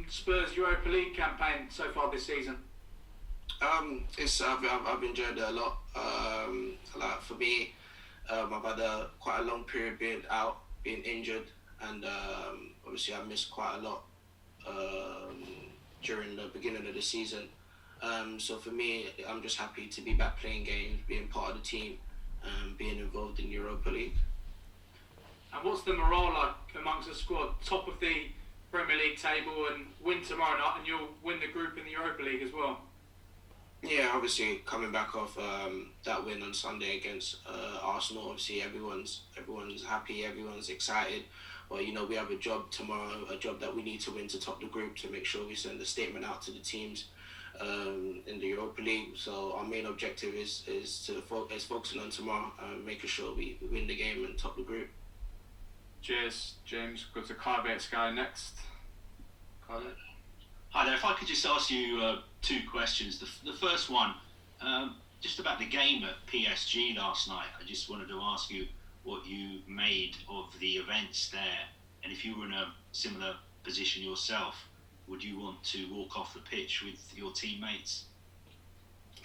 Spurs' Europa League campaign so far this season? I've enjoyed it a lot. Like for me, I've had quite a long period being out, being injured, and obviously I missed quite a lot during the beginning of the season. So for me, I'm just happy to be back playing games, being part of the team, being involved in Europa League. And what's the morale like amongst the squad? Top of the Premier League table, and win tomorrow night and you'll win the group in the Europa League as well. Yeah, obviously coming back off that win on Sunday against Arsenal, obviously everyone's happy, everyone's excited. But we have a job tomorrow, a job that we need to win to top the group, to make sure we send a statement out to the teams in the Europa League. So our main objective is focusing on tomorrow, making sure we win the game and top the group. Cheers, James. Go to Carve at Sky next. Carve. Hi there. If I could just ask you two questions. The first one, just about the game at PSG last night. I just wanted to ask you what you made of the events there, and if you were in a similar position yourself, would you want to walk off the pitch with your teammates?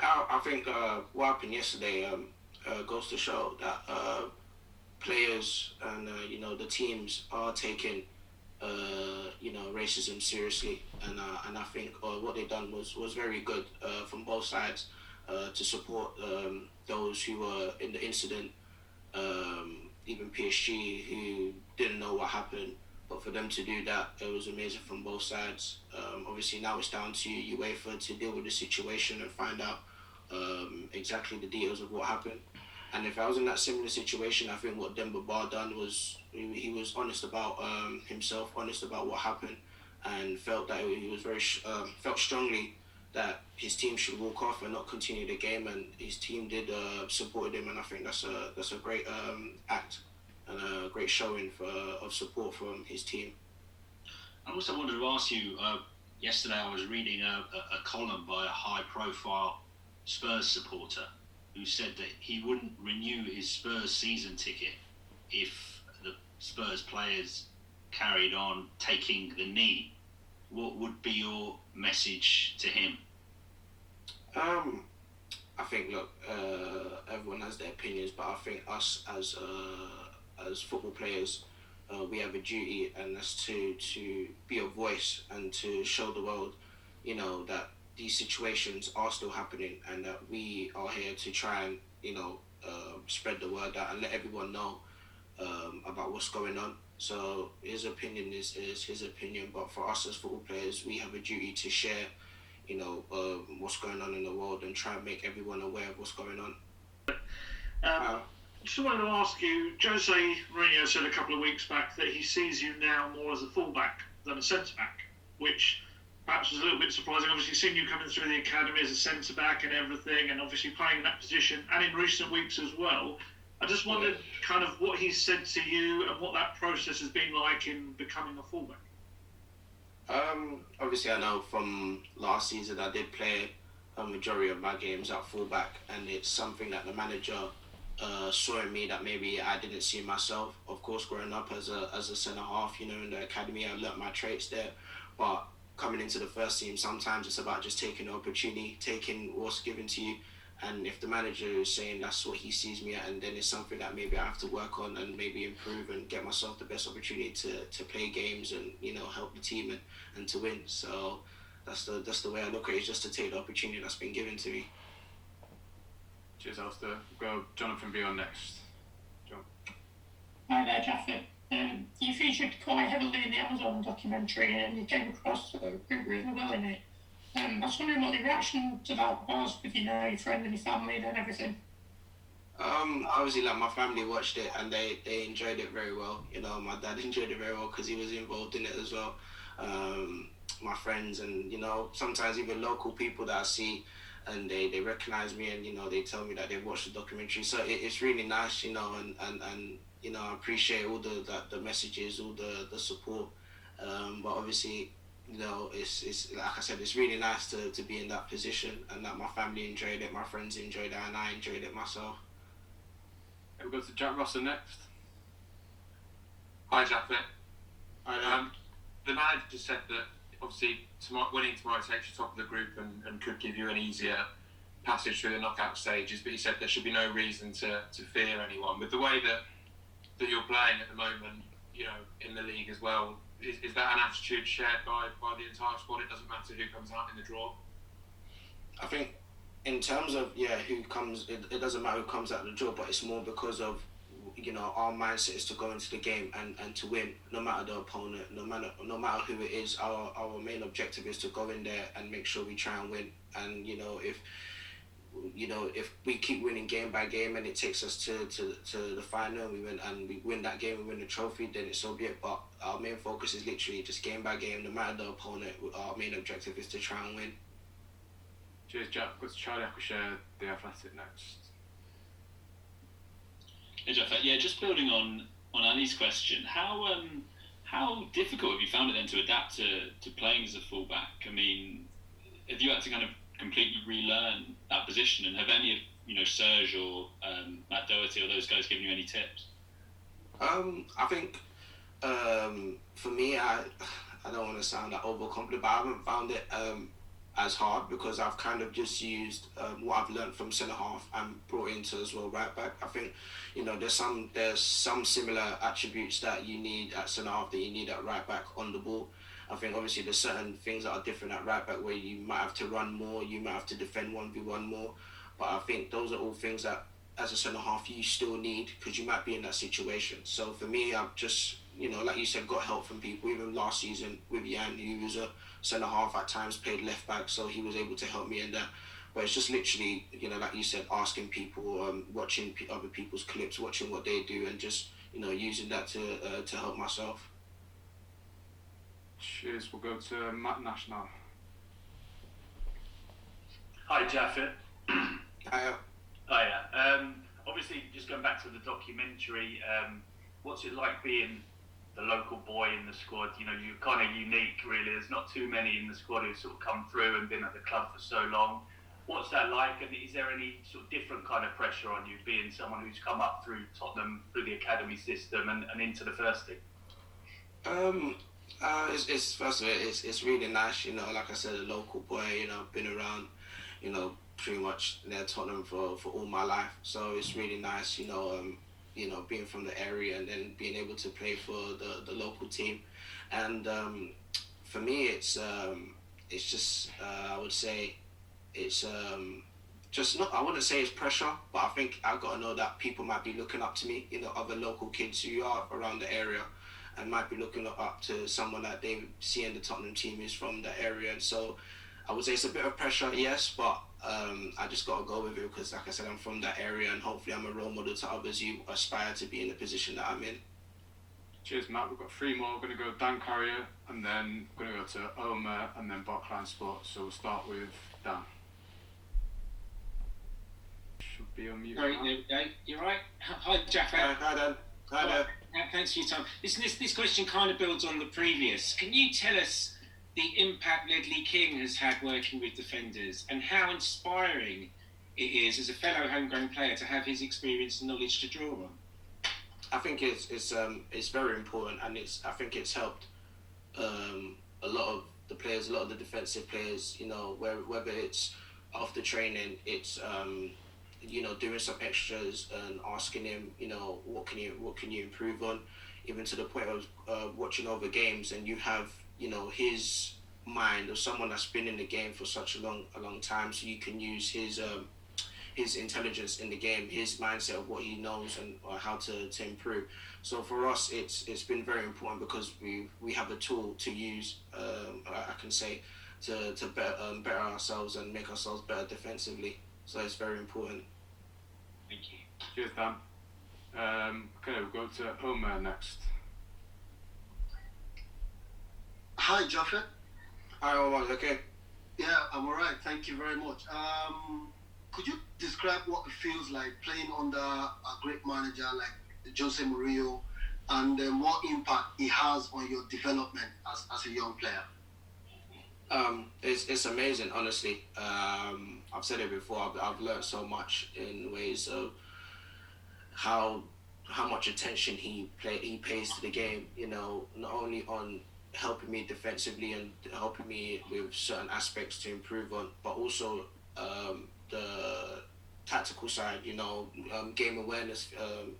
I think what happened yesterday goes to show that players and the teams are taking racism seriously, and I think what they done was very good from both sides to support those who were in the incident, even PSG who didn't know what happened, but for them to do that, it was amazing from both sides. Obviously now it's down to UEFA to deal with the situation and find out exactly the details of what happened. And if I was in that similar situation, I think what Demba Ba done was he was honest about himself, honest about what happened, and felt that he was felt strongly that his team should walk off and not continue the game, and his team did support him, and I think that's a great act and a great showing of support from his team. I also wanted to ask you. Yesterday, I was reading a column by a high-profile Spurs supporter who said that he wouldn't renew his Spurs season ticket if the Spurs players carried on taking the knee. What would be your message to him? I think, look, everyone has their opinions, but I think us as football players, we have a duty, and that's to be a voice and to show the world, that these situations are still happening, and that we are here to try and spread the word out and let everyone know about what's going on. So his opinion is his opinion, but for us as football players, we have a duty to share what's going on in the world and try and make everyone aware of what's going on. Just wanted to ask you, Jose Mourinho said a couple of weeks back that he sees you now more as a fullback than a centre-back, which perhaps was a little bit surprising. Obviously, seeing you coming through the academy as a centre-back and everything, and obviously playing in that position, and in recent weeks as well. I just wondered kind of what he said to you and what that process has been like in becoming a fullback. Obviously, I know from last season I did play a majority of my games at fullback, and it's something that the manager saw in me that maybe I didn't see myself. Of course, growing up as a centre half, in the academy, I learnt my traits there, but coming into the first team, sometimes it's about just taking the opportunity, taking what's given to you. And if the manager is saying that's what he sees me at, and then it's something that maybe I have to work on and maybe improve and get myself the best opportunity to play games and help the team and to win. So that's the way I look at it, is just to take the opportunity that's been given to me. Cheers, Alistair. Go Jonathan B on next. John. Hi there, Japhet. You featured quite heavily in the Amazon documentary, and you came across really well in it. I was wondering what the reaction to that was with your friend and your family and everything. Obviously, my family watched it and they enjoyed it very well. My dad enjoyed it very well because he was involved in it as well. My friends and sometimes even local people that I see, and they recognize me, and they tell me that they've watched the documentary. So it's really nice, and I appreciate all the messages, all the support. But obviously, it's like I said, it's really nice to be in that position, and that my family enjoyed it, my friends enjoyed it, and I enjoyed it myself. We'll go to Jack Russell next. Hi, Japhet. Hi. The manager just said that obviously winning tomorrow takes you top of the group and could give you an easier passage through the knockout stages. But he said there should be no reason to fear anyone. With the way that you're playing at the moment, in the league as well, is that an attitude shared by the entire squad? It doesn't matter who comes out in the draw. I think in terms of who comes, it doesn't matter who comes out of the draw, but it's more because of our mindset is to go into the game and to win, no matter the opponent, no matter who it is. Our main objective is to go in there and make sure we try and win. And if we keep winning game by game and it takes us to the final, we win that game, we win the trophy, then it's so be it. But our main focus is literally just game by game, no matter the opponent. Our main objective is to try and win. Cheers, Jack. Got Charlie Ackleshare, The Athletic next. Hey, Japhet. Just building on Ali's question, how difficult have you found it then to adapt to playing as a fullback? I mean, have you had to kind of completely relearn that position, and have any of Serge or Matt Doherty or those guys given you any tips? I think for me, I don't want to sound like overconfident, but I haven't found it as hard because I've kind of just used what I've learned from centre half and brought into as well right back. I think there's some similar attributes that you need at centre half that you need at right back on the ball. I think obviously there's certain things that are different at right back where you might have to run more, you might have to defend 1v1 more, but I think those are all things that as a centre half you still need because you might be in that situation. So for me, I've just like you said, got help from people. Even last season with Jan, who was a centre half at times, played left back, so he was able to help me in that. But it's just literally, like you said, asking people, watching other people's clips, watching what they do, and just using that to help myself. Cheers. We'll go to Matt Nash now. Hi, Japhet. Hiya. Obviously, just going back to the documentary, what's it like being the local boy in the squad? You're kind of unique, really. There's not too many in the squad who sort of come through and been at the club for so long. What's that like, and is there any sort of different kind of pressure on you being someone who's come up through Tottenham, through the academy system and into the first team? It's first of all, it's really nice. Like I said, a local boy. I've been around, pretty much near Tottenham for all my life. So it's really nice. Being from the area and then being able to play for the local team. And for me, it's just I would say it's just not. I wouldn't say it's pressure, but I think I've got to know that people might be looking up to me. Other local kids who are around the area, and might be looking up to someone that they see in the Tottenham team is from the area. And so I would say it's a bit of pressure, yes, but I just got to go with it because, like I said, I'm from that area and hopefully I'm a role model to others who aspire to be in the position that I'm in. Cheers, Matt. We've got three more. We're going to go Dan Carrier and then we're going to go to Omer and then Barcline Sports. So we'll start with Dan. Should be on mute. Sorry, you're right. Hi, Japhet. Hi, Dan. Hi there. Thanks for your time. This question kind of builds on the previous. Can you tell us the impact Nedum King has had working with defenders and how inspiring it is as a fellow homegrown player to have his experience and knowledge to draw on? I think it's very important, and I think it's helped a lot of the players, a lot of the defensive players. Whether it's after training, it's doing some extras and asking him, what can you improve on, even to the point of watching over games, and you have his mind of someone that's been in the game for such a long time, so you can use his intelligence in the game, his mindset of what he knows and how to improve. So for us, it's been very important because we have a tool to use. I can say to better ourselves and make ourselves better defensively. So it's very important. Thank you. Cheers, Dan. Okay, we'll go to Omer next. Hi, Japhet. Hi, Omer. Okay. Yeah, I'm alright. Thank you very much. Could you describe what it feels like playing under a great manager like Jose Mourinho, and what impact he has on your development as a young player? It's amazing, honestly. I've said it before. I've learned so much in ways of how much attention he pays to the game. Not only on helping me defensively and helping me with certain aspects to improve on, but also the tactical side, game awareness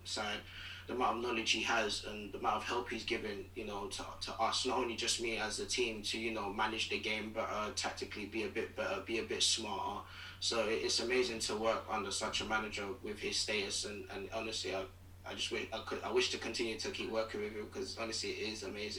side, the amount of knowledge he has and the amount of help he's given, to us, not only just me as a team to, manage the game, but tactically be a bit better, be a bit smarter. So it's amazing to work under such a manager with his status, and honestly, I wish to continue to keep working with him because honestly, it is amazing.